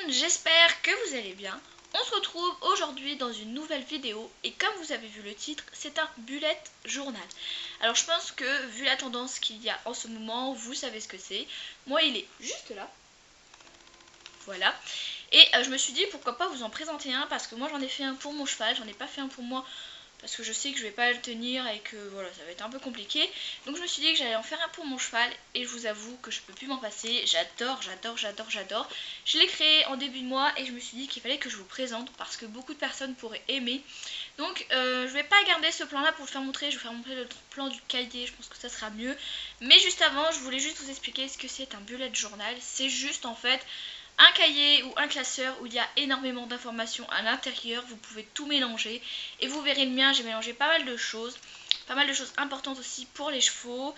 j'espère que vous allez bien. On se retrouve aujourd'hui dans une nouvelle vidéo et comme vous avez vu le titre, c'est un bullet journal. Alors je pense que vu la tendance qu'il y a en ce moment, vous savez ce que c'est. Moi il est juste là. Voilà. Et je me suis dit pourquoi pas vous en présenter un parce que moi j'en ai fait un pour mon cheval, j'en ai pas fait un pour moi parce que je sais que je vais pas le tenir et que voilà ça va être un peu compliqué. Donc je me suis dit que j'allais en faire un pour mon cheval et je vous avoue que je peux plus m'en passer. J'adore. Je l'ai créé en début de mois et je me suis dit qu'il fallait que je vous présente parce que beaucoup de personnes pourraient aimer. Donc je vais pas garder ce plan là pour le faire montrer, je vais vous faire montrer le plan du cahier, je pense que ça sera mieux. Mais juste avant je voulais juste vous expliquer ce que c'est un bullet journal. C'est juste en fait un cahier ou un classeur où il y a énormément d'informations à l'intérieur, vous pouvez tout mélanger et vous verrez le mien, j'ai mélangé pas mal de choses importantes aussi pour les chevaux.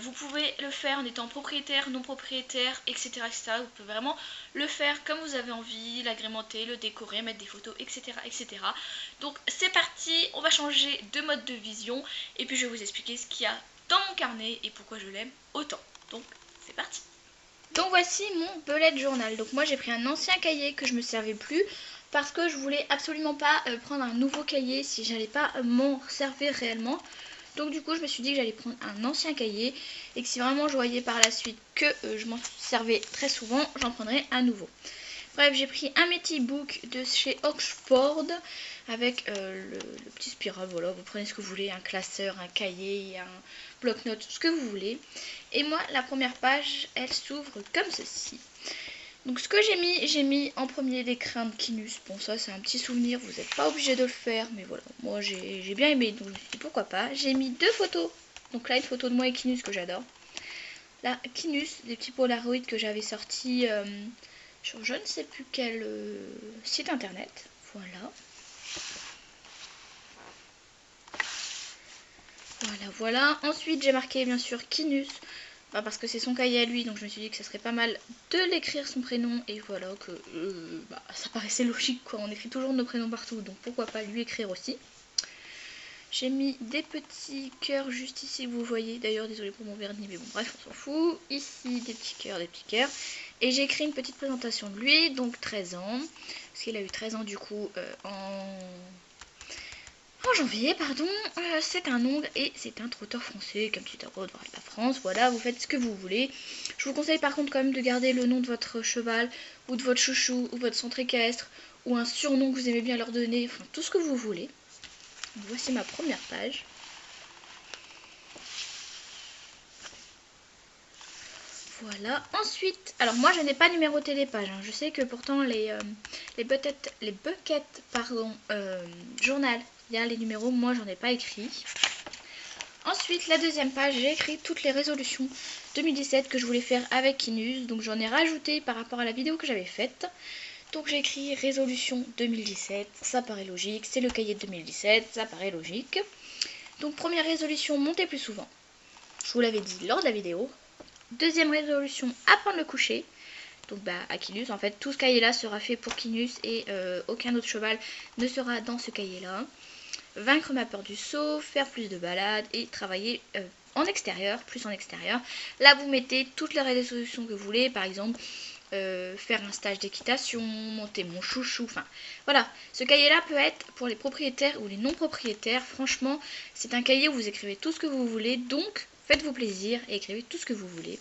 Vous pouvez le faire en étant propriétaire, non propriétaire, etc., etc. Vous pouvez vraiment le faire comme vous avez envie, l'agrémenter, le décorer, mettre des photos, etc., etc. Donc c'est parti, on va changer de mode de vision et puis je vais vous expliquer ce qu'il y a dans mon carnet et pourquoi je l'aime autant. Donc c'est parti. Donc voici mon bullet journal. Donc moi j'ai pris un ancien cahier que je me servais plus parce que je voulais absolument pas prendre un nouveau cahier si j'allais pas m'en servir réellement. Donc du coup je me suis dit que j'allais prendre un ancien cahier et que si vraiment je voyais par la suite que je m'en servais très souvent, j'en prendrais un nouveau. Bref, j'ai pris un Métis Book de chez Oxford avec le petit spiral, voilà, vous prenez ce que vous voulez, un classeur, un cahier, un bloc-notes, ce que vous voulez. Et moi, la première page, elle s'ouvre comme ceci. Donc ce que j'ai mis en premier des crins de Kinus. Bon ça c'est un petit souvenir, vous n'êtes pas obligé de le faire, mais voilà, moi j'ai bien aimé, donc je me suis dit pourquoi pas. J'ai mis deux photos, donc là une photo de moi et Kinus que j'adore. Là, Kinus, des petits Polaroids que j'avais sortis sur je ne sais plus quel site internet. Voilà. Voilà. Ensuite, j'ai marqué bien sûr Kinus. Parce que c'est son cahier à lui, donc je me suis dit que ça serait pas mal de l'écrire son prénom. Et voilà, que ça paraissait logique quoi. On écrit toujours nos prénoms partout, donc pourquoi pas lui écrire aussi. J'ai mis des petits cœurs juste ici, vous voyez. D'ailleurs, désolé pour mon vernis, mais bon, bref, on s'en fout. Ici, des petits cœurs, des petits cœurs. Et j'ai écrit une petite présentation de lui, donc 13 ans. Parce qu'il a eu 13 ans, du coup, en janvier, pardon. C'est un Hongre et c'est un trotteur français, comme petit arbre de la France. Voilà, vous faites ce que vous voulez. Je vous conseille par contre quand même de garder le nom de votre cheval, ou de votre chouchou, ou votre centre équestre, ou un surnom que vous aimez bien leur donner, enfin tout ce que vous voulez. Voici ma première page. Voilà. Ensuite, alors moi je n'ai pas numéroté les pages. Je sais que pourtant les buckets journal, il y a les numéros. Moi j'en ai pas écrit. Ensuite, la deuxième page, j'ai écrit toutes les résolutions 2017 que je voulais faire avec Kinus. Donc j'en ai rajouté par rapport à la vidéo que j'avais faite. Donc j'ai écrit résolution 2017, ça paraît logique, c'est le cahier de 2017, ça paraît logique. Donc première résolution, monter plus souvent. Je vous l'avais dit lors de la vidéo. Deuxième résolution, apprendre le coucher. Donc à Kinus, en fait, tout ce cahier-là sera fait pour Kinus et aucun autre cheval ne sera dans ce cahier-là. Vaincre ma peur du saut, faire plus de balades et travailler en extérieur, plus en extérieur. Là, vous mettez toutes les résolutions que vous voulez, par exemple, faire un stage d'équitation, monter mon chouchou, enfin voilà. Ce cahier-là peut être pour les propriétaires ou les non-propriétaires. Franchement, c'est un cahier où vous écrivez tout ce que vous voulez, donc faites-vous plaisir et écrivez tout ce que vous voulez.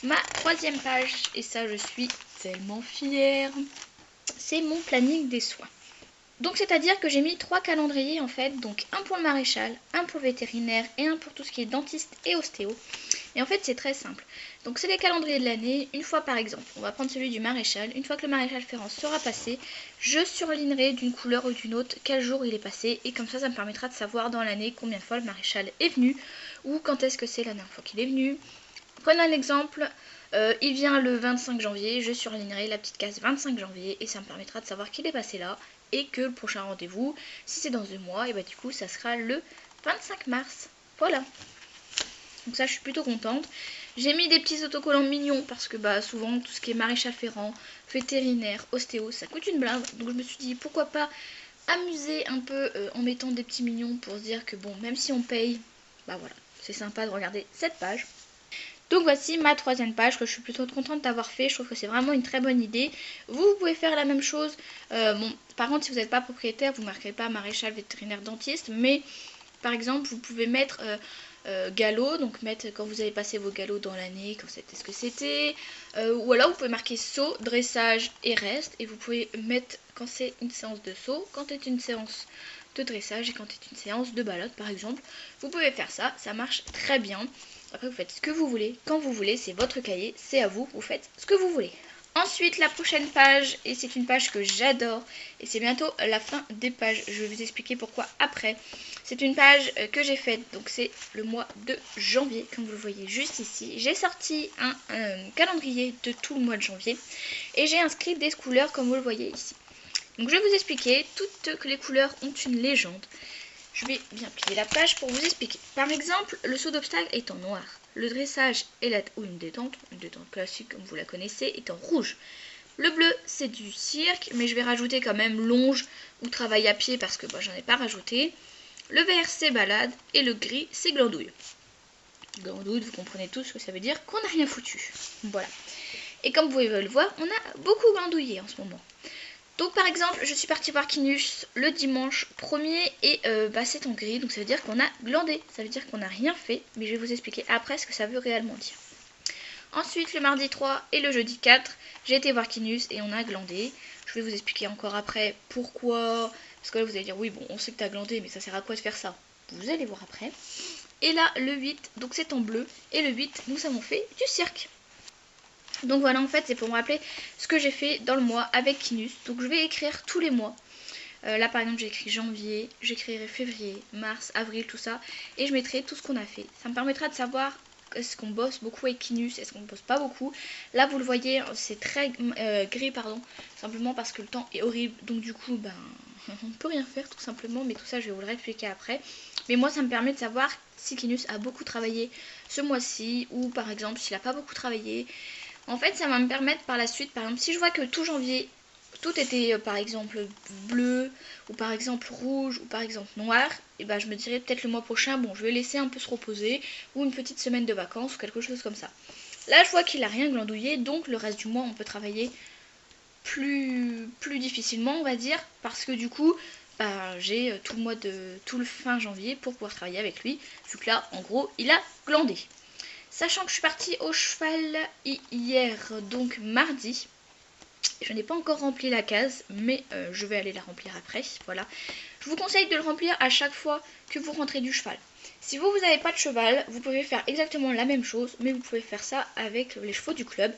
Ma troisième page, et ça je suis tellement fière, c'est mon planning des soins. Donc c'est-à-dire que j'ai mis 3 calendriers en fait, donc un pour le maréchal, un pour le vétérinaire et un pour tout ce qui est dentiste et ostéo. Et en fait c'est très simple. Donc c'est les calendriers de l'année, une fois par exemple, on va prendre celui du maréchal, une fois que le maréchal ferrant sera passé, je surlignerai d'une couleur ou d'une autre quel jour il est passé et comme ça me permettra de savoir dans l'année combien de fois le maréchal est venu ou quand est-ce que c'est la dernière fois qu'il est venu. Prenons un exemple, il vient le 25 janvier, je surlignerai la petite case 25 janvier et ça me permettra de savoir qu'il est passé là. Et que le prochain rendez-vous, si c'est dans 2 mois, et bah du coup ça sera le 25 mars. Voilà. Donc ça je suis plutôt contente. J'ai mis des petits autocollants mignons parce que souvent tout ce qui est maréchal ferrant, vétérinaire, ostéo, ça coûte une blinde. Donc je me suis dit pourquoi pas amuser un peu en mettant des petits mignons pour se dire que bon, même si on paye, voilà, c'est sympa de regarder cette page. Donc voici ma troisième page que je suis plutôt contente d'avoir fait. Je trouve que c'est vraiment une très bonne idée. Vous pouvez faire la même chose. Bon, par contre, si vous n'êtes pas propriétaire, vous ne marquerez pas maréchal, vétérinaire, dentiste. Mais par exemple, vous pouvez mettre galop. Donc mettre quand vous avez passé vos galops dans l'année, quand c'était ce que c'était. Ou alors vous pouvez marquer saut, dressage et reste. Et vous pouvez mettre quand c'est une séance de saut, quand c'est une séance de dressage et quand c'est une séance de balade par exemple. Vous pouvez faire ça, ça marche très bien. Après vous faites ce que vous voulez, quand vous voulez, c'est votre cahier, c'est à vous, vous faites ce que vous voulez. Ensuite la prochaine page, et c'est une page que j'adore, et c'est bientôt la fin des pages, je vais vous expliquer pourquoi après. C'est une page que j'ai faite, donc c'est le mois de janvier, comme vous le voyez juste ici. J'ai sorti un calendrier de tout le mois de janvier, et j'ai inscrit des couleurs comme vous le voyez ici. Donc je vais vous expliquer, toutes les couleurs ont une légende. Je vais bien plier la page pour vous expliquer. Par exemple, le saut d'obstacle est en noir. Le dressage ou une détente classique comme vous la connaissez, est en rouge. Le bleu, c'est du cirque, mais je vais rajouter quand même longe ou travail à pied parce que j'en ai pas rajouté. Le vert, c'est balade et le gris, c'est glandouille. Glandouille, vous comprenez tous ce que ça veut dire, qu'on n'a rien foutu. Voilà. Et comme vous pouvez le voir, on a beaucoup glandouillé en ce moment. Donc par exemple, je suis partie voir Kinus le dimanche 1er et c'est en gris, donc ça veut dire qu'on a glandé, ça veut dire qu'on n'a rien fait, mais je vais vous expliquer après ce que ça veut réellement dire. Ensuite, le mardi 3 et le jeudi 4, j'ai été voir Kinus et on a glandé. Je vais vous expliquer encore après pourquoi, parce que là vous allez dire oui bon on sait que tu as glandé, mais ça sert à quoi de faire ça? Vous allez voir après. Et là le 8, donc c'est en bleu, et le 8, nous avons fait du cirque. Donc voilà, en fait c'est pour me rappeler ce que j'ai fait dans le mois avec Kinus. Donc je vais écrire tous les mois. Là par exemple j'ai écrit janvier, j'écrirai février, mars, avril, tout ça. Et je mettrai tout ce qu'on a fait. Ça me permettra de savoir est-ce qu'on bosse beaucoup avec Kinus, est-ce qu'on ne bosse pas beaucoup. Là vous le voyez, c'est très gris pardon. Simplement parce que le temps est horrible. Donc du coup on ne peut rien faire tout simplement. Mais tout ça je vais vous le réexpliquer après. Mais moi ça me permet de savoir si Kinus a beaucoup travaillé ce mois-ci. Ou par exemple s'il n'a pas beaucoup travaillé. En fait, ça va me permettre par la suite, par exemple, si je vois que tout janvier, tout était par exemple bleu, ou par exemple rouge, ou par exemple noir, et je me dirais peut-être le mois prochain, bon, je vais laisser un peu se reposer, ou une petite semaine de vacances, ou quelque chose comme ça. Là, je vois qu'il n'a rien glandouillé, donc le reste du mois, on peut travailler plus difficilement, on va dire, parce que du coup, j'ai tout le fin janvier pour pouvoir travailler avec lui, vu que là, en gros, il a glandé. Sachant que je suis partie au cheval hier, donc mardi. Je n'ai pas encore rempli la case, mais je vais aller la remplir après. Voilà. Je vous conseille de le remplir à chaque fois que vous rentrez du cheval. Si vous n'avez pas de cheval, vous pouvez faire exactement la même chose, mais vous pouvez faire ça avec les chevaux du club.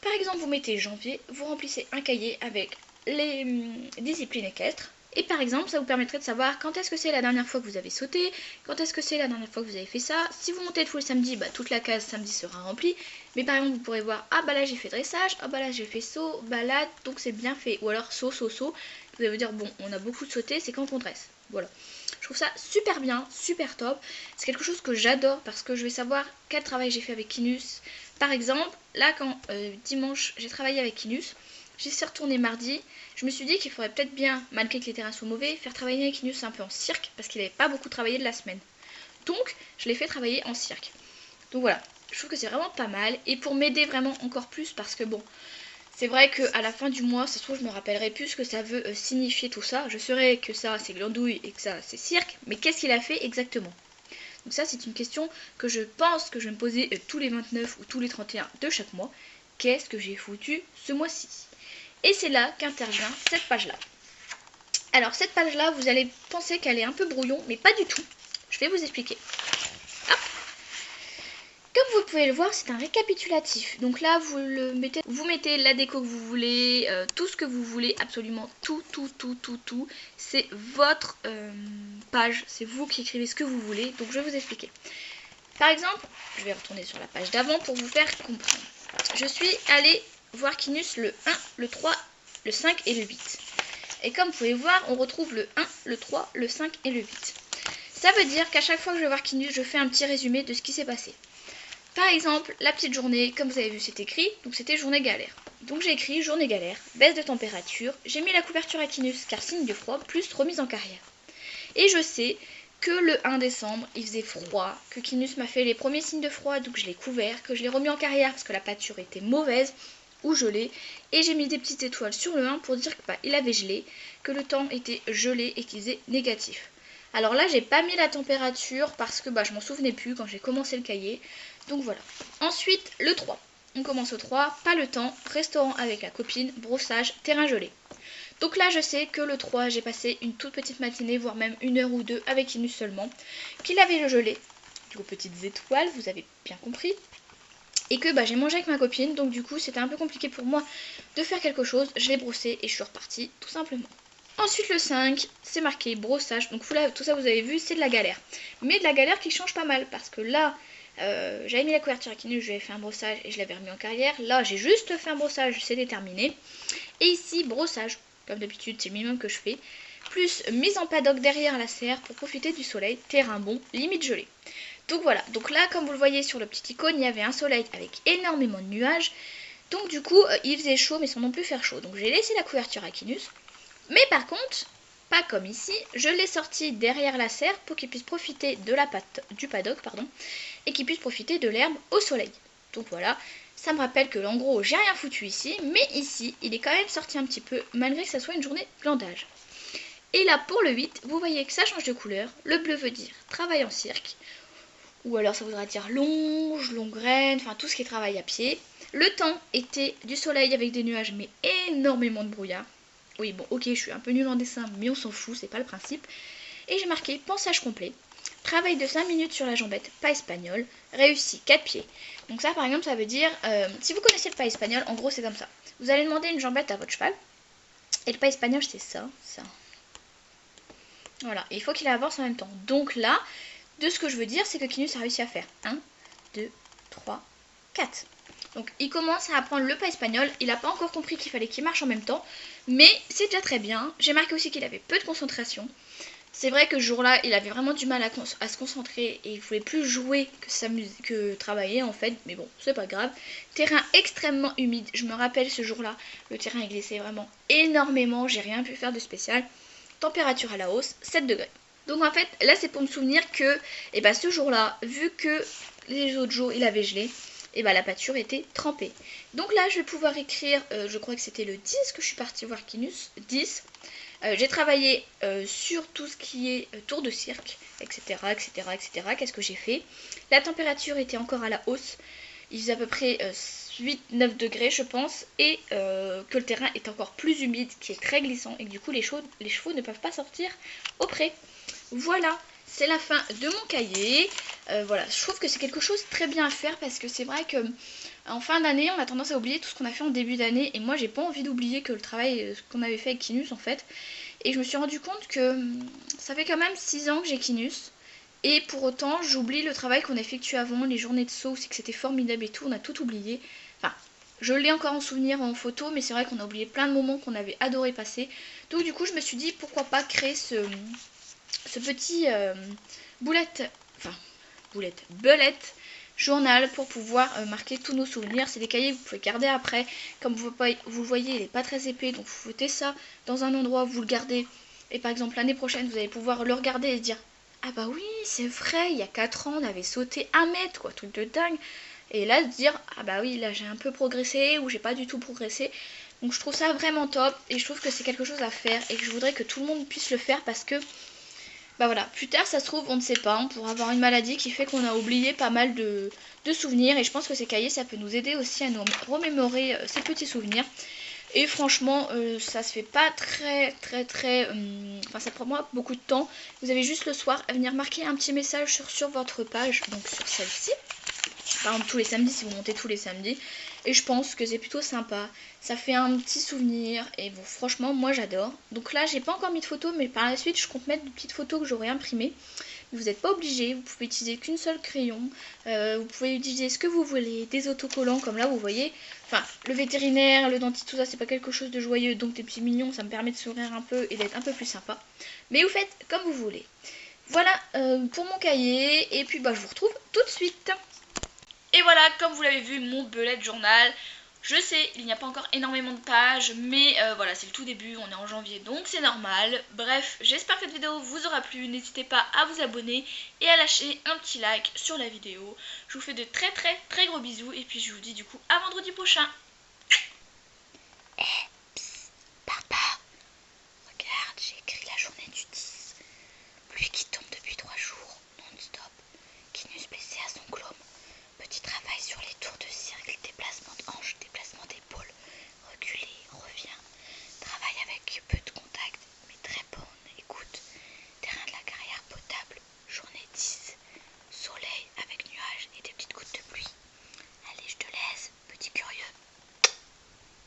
Par exemple, vous mettez janvier, vous remplissez un cahier avec les disciplines équestres. Et par exemple, ça vous permettrait de savoir quand est-ce que c'est la dernière fois que vous avez sauté, quand est-ce que c'est la dernière fois que vous avez fait ça. Si vous montez tous les samedis, toute la case samedi sera remplie. Mais par exemple, vous pourrez voir, ah là j'ai fait dressage, ah là j'ai fait saut, balade, donc c'est bien fait. Ou alors saut. Vous allez vous dire, bon, on a beaucoup de sauté, c'est quand on dresse. Voilà. Je trouve ça super bien, super top. C'est quelque chose que j'adore parce que je vais savoir quel travail j'ai fait avec Kinus. Par exemple, là quand dimanche j'ai travaillé avec Kinus, j'y suis retournée mardi. Je me suis dit qu'il faudrait peut-être bien, malgré que les terrains soient mauvais, faire travailler avec Kinus un peu en cirque parce qu'il n'avait pas beaucoup travaillé de la semaine. Donc, je l'ai fait travailler en cirque. Donc voilà, je trouve que c'est vraiment pas mal. Et pour m'aider vraiment encore plus, parce que bon, c'est vrai qu'à la fin du mois, ça se trouve, je me rappellerai plus ce que ça veut signifier tout ça. Je saurais que ça, c'est glandouille et que ça, c'est cirque. Mais qu'est-ce qu'il a fait exactement? Donc ça, c'est une question que je pense que je vais me poser tous les 29 ou tous les 31 de chaque mois. Qu'est-ce que j'ai foutu ce mois-ci? Et c'est là qu'intervient cette page-là. Alors cette page-là, vous allez penser qu'elle est un peu brouillon, mais pas du tout. Je vais vous expliquer. Hop. Comme vous pouvez le voir, c'est un récapitulatif. Donc là, vous mettez la déco que vous voulez, tout ce que vous voulez, absolument tout. C'est votre page, c'est vous qui écrivez ce que vous voulez. Donc je vais vous expliquer. Par exemple, je vais retourner sur la page d'avant pour vous faire comprendre. Je suis allée voir Kinus le 1, le 3, le 5 et le 8. Et comme vous pouvez voir, on retrouve le 1, le 3, le 5 et le 8. Ça veut dire qu'à chaque fois que je vais voir Kinus, je fais un petit résumé de ce qui s'est passé. Par exemple, la petite journée, comme vous avez vu, c'est écrit, donc c'était journée galère. Donc j'ai écrit journée galère, baisse de température, j'ai mis la couverture à Kinus car signe de froid, plus remise en carrière. Et je sais que le 1 décembre, il faisait froid, que Kinus m'a fait les premiers signes de froid, donc je l'ai couvert, que je l'ai remis en carrière parce que la pâture était mauvaise ou gelée, et j'ai mis des petites étoiles sur le 1 pour dire que il avait gelé, que le temps était gelé et qu'il faisait négatif. Alors là, j'ai pas mis la température parce que je m'en souvenais plus quand j'ai commencé le cahier, donc voilà. Ensuite, le 3. On commence au 3, pas le temps, restaurant avec la copine, brossage, terrain gelé. Donc là, je sais que le 3, j'ai passé une toute petite matinée, voire même 1 heure ou 2 avec Kinus seulement, qu'il avait le gelé, du coup petites étoiles, vous avez bien compris, et que j'ai mangé avec ma copine, donc du coup c'était un peu compliqué pour moi de faire quelque chose, je l'ai brossé et je suis repartie tout simplement. Ensuite le 5, c'est marqué brossage, donc tout ça vous avez vu, c'est de la galère, mais de la galère qui change pas mal, parce que là, j'avais mis la couverture à Kinus, j'avais fait un brossage et je l'avais remis en carrière, là j'ai juste fait un brossage, c'est déterminé, et ici brossage, comme d'habitude c'est le minimum que je fais, plus mise en paddock derrière la serre pour profiter du soleil, terrain bon, limite gelé. Donc voilà, donc là comme vous le voyez sur le petit icône, il y avait un soleil avec énormément de nuages. Donc du coup il faisait chaud mais sans non plus faire chaud. Donc j'ai laissé la couverture à Kinus. Mais par contre, pas comme ici, je l'ai sorti derrière la serre pour qu'il puisse profiter de du paddock et qu'il puisse profiter de l'herbe au soleil. Donc voilà, ça me rappelle que en gros j'ai rien foutu ici, mais ici il est quand même sorti un petit peu malgré que ça soit une journée de glandage. Et là pour le 8, vous voyez que ça change de couleur. Le bleu veut dire travail en cirque. Ou alors ça voudra dire longe, longue graine, enfin tout ce qui est travail à pied. Le temps était du soleil avec des nuages mais énormément de brouillard. Oui bon ok je suis un peu nulle en dessin mais on s'en fout, c'est pas le principe. Et j'ai marqué pensage complet. Travail de 5 minutes sur la jambette, pas espagnol, réussi 4 pieds. Donc ça par exemple ça veut dire, si vous connaissez le pas espagnol, en gros c'est comme ça. Vous allez demander une jambette à votre cheval. Et le pas espagnol c'est ça. Voilà, et il faut qu'il avance en même temps. Donc là, de ce que je veux dire, c'est que Kinus a réussi à faire 1, 2, 3, 4. Donc il commence à apprendre le pas espagnol, il n'a pas encore compris qu'il fallait qu'il marche en même temps, mais c'est déjà très bien. J'ai marqué aussi qu'il avait peu de concentration. C'est vrai que ce jour-là, il avait vraiment du mal à se concentrer et il voulait plus jouer que travailler en fait, mais bon, c'est pas grave. Terrain extrêmement humide, je me rappelle ce jour-là, le terrain est glissé vraiment énormément, j'ai rien pu faire de spécial. Température à la hausse, 7 degrés. Donc en fait, là c'est pour me souvenir que ce jour-là, vu que les autres jours il avait gelé, la pâture était trempée. Donc là je vais pouvoir écrire, je crois que c'était le 10 que je suis partie voir Kinus, 10. J'ai travaillé sur tout ce qui est tour de cirque, etc. Qu'est-ce que j'ai fait? La température était encore à la hausse. Il faisait à peu près 8-9 degrés je pense. Et que le terrain est encore plus humide, qui est très glissant. Et que du coup les chevaux ne peuvent pas sortir au pré. Voilà, c'est la fin de mon cahier. Voilà, je trouve que c'est quelque chose de très bien à faire. Parce que c'est vrai que en fin d'année, on a tendance à oublier tout ce qu'on a fait en début d'année. Et moi, j'ai pas envie d'oublier que le travail qu'on avait fait avec Kinus, en fait. Et je me suis rendu compte que ça fait quand même 6 ans que j'ai Kinus. Et pour autant, j'oublie le travail qu'on a effectué avant, les journées de saut, c'est que c'était formidable et tout. On a tout oublié. Enfin, je l'ai encore en souvenir en photo, mais c'est vrai qu'on a oublié plein de moments qu'on avait adoré passer. Donc du coup, je me suis dit, pourquoi pas créer ce petit belette journal pour pouvoir marquer tous nos souvenirs. C'est des cahiers que vous pouvez garder après. Comme vous le voyez, il n'est pas très épais, donc vous foutez ça dans un endroit, vous le gardez. Et par exemple, l'année prochaine, vous allez pouvoir le regarder et se dire, ah bah oui, c'est vrai, il y a 4 ans, on avait sauté 1 mètre, quoi, truc de dingue. Et là, se dire, ah bah oui, là j'ai un peu progressé ou j'ai pas du tout progressé. Donc je trouve ça vraiment top et je trouve que c'est quelque chose à faire et que je voudrais que tout le monde puisse le faire parce que voilà, plus tard ça se trouve, on ne sait pas, on pourra avoir une maladie qui fait qu'on a oublié pas mal de souvenirs. Et je pense que ces cahiers, ça peut nous aider aussi à nous remémorer ces petits souvenirs. Et franchement, ça se fait pas très... Enfin, ça prend moi beaucoup de temps. Vous avez juste le soir à venir marquer un petit message sur votre page, donc sur celle-ci. Par exemple, tous les samedis, si vous montez tous les samedis. Et je pense que c'est plutôt sympa. Ça fait un petit souvenir. Et bon, franchement, moi j'adore. Donc là, j'ai pas encore mis de photos, mais par la suite, je compte mettre de petites photos que j'aurai imprimées. Vous n'êtes pas obligé. Vous pouvez utiliser qu'une seule crayon. Vous pouvez utiliser ce que vous voulez. Des autocollants, comme là, vous voyez. Enfin, le vétérinaire, le dentiste, tout ça, c'est pas quelque chose de joyeux. Donc des petits mignons, ça me permet de sourire un peu et d'être un peu plus sympa. Mais vous faites comme vous voulez. Voilà pour mon cahier. Et puis, je vous retrouve tout de suite. Et voilà, comme vous l'avez vu, mon bullet journal. Je sais, il n'y a pas encore énormément de pages, mais voilà, c'est le tout début, on est en janvier, donc c'est normal. Bref, j'espère que cette vidéo vous aura plu, n'hésitez pas à vous abonner et à lâcher un petit like sur la vidéo. Je vous fais de très gros bisous, et puis je vous dis du coup à vendredi prochain.